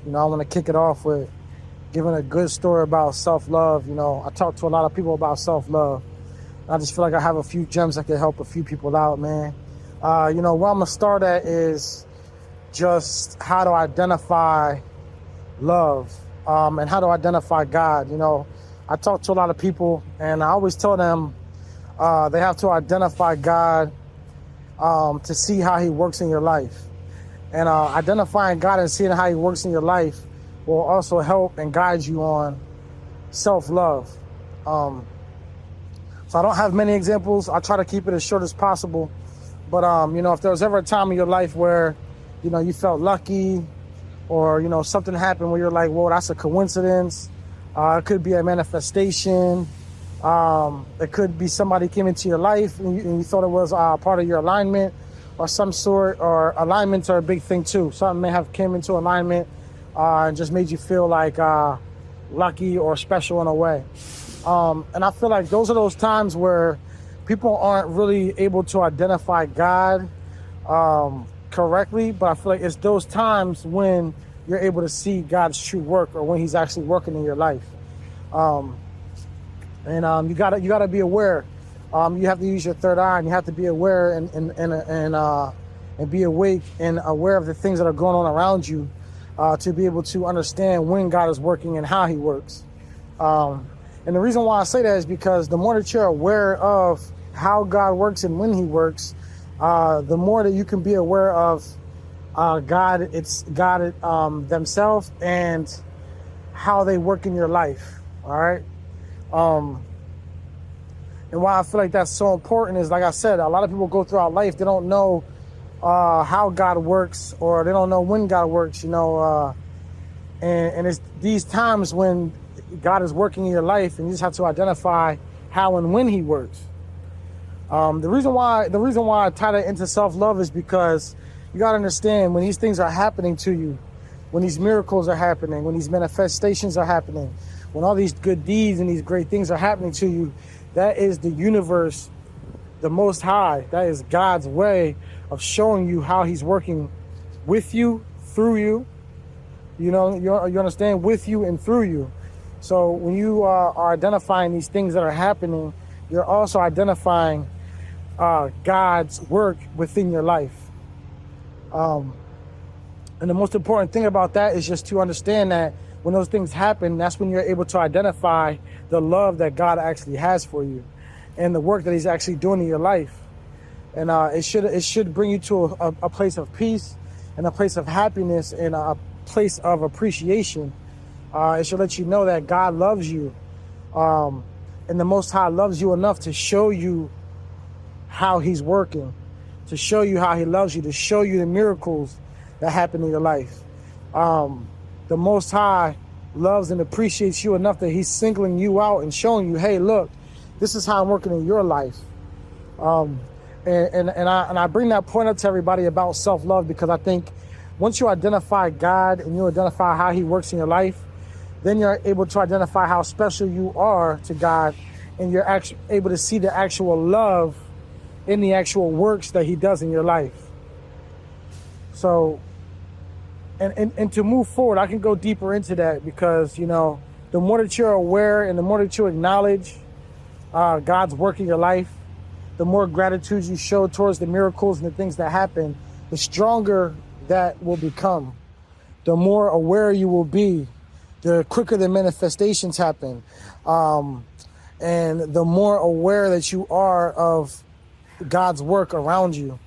I want to kick it off with giving a good story about self-love. I talk to a lot of people about self-love. I just feel like I have a few gems that can help a few people out, man. Where I'm going to start at is just how to identify love and how to identify God. I talk to a lot of people, and I always tell them they have to identify God to see how he works in your life. And identifying God and seeing how he works in your life will also help and guide you on self-love. So I don't have many examples. I try to keep it as short as possible. But, if there was ever a time in your life where, you felt lucky or, something happened where you're like, well, that's a coincidence. It could be a manifestation. It could be somebody came into your life and you thought it was part of your alignment or some sort, or alignments are a big thing too. Something may have came into alignment and just made you feel like lucky or special in a way. And I feel like those are those times where people aren't really able to identify God correctly, but I feel like it's those times when you're able to see God's true work, or when he's actually working in your life. And you gotta be aware. You have to use your third eye, and you have to be aware and be awake and aware of the things that are going on around you to be able to understand when God is working and how he works. And the reason why I say that is because the more that you're aware of how God works and when he works, the more that you can be aware of God themselves and how they work in your life. All right. And why I feel like that's so important is, like I said, a lot of people go throughout life, they don't know how God works, or they don't know when God works, and it's these times when God is working in your life, and you just have to identify how and when he works. The reason why I tie that into self-love is because you got to understand, when these things are happening to you, when these miracles are happening, when these manifestations are happening, when all these good deeds and these great things are happening to you, that is the universe, the Most High. That is God's way of showing you how he's working with you, through you. You understand, with you and through you. So when you are identifying these things that are happening, you're also identifying God's work within your life. And the most important thing about that is just to understand that when those things happen, that's when you're able to identify the love that God actually has for you and the work that he's actually doing in your life. And it should bring you to a place of peace and a place of happiness and a place of appreciation. It should let you know that God loves you. And the Most High loves you enough to show you how he's working, to show you how he loves you, to show you the miracles that happen in your life. The Most High loves and appreciates you enough that he's singling you out and showing you, hey, look, this is how I'm working in your life. And I bring that point up to everybody about self-love, because I think once you identify God and you identify how he works in your life, then you're able to identify how special you are to God, and you're actually able to see the actual love in the actual works that he does in your life. So, and to move forward, I can go deeper into that, because, the more that you're aware and the more that you acknowledge God's work in your life, the more gratitude you show towards the miracles and the things that happen, the stronger that will become. The more aware you will be, the quicker the manifestations happen. And the more aware that you are of God's work around you.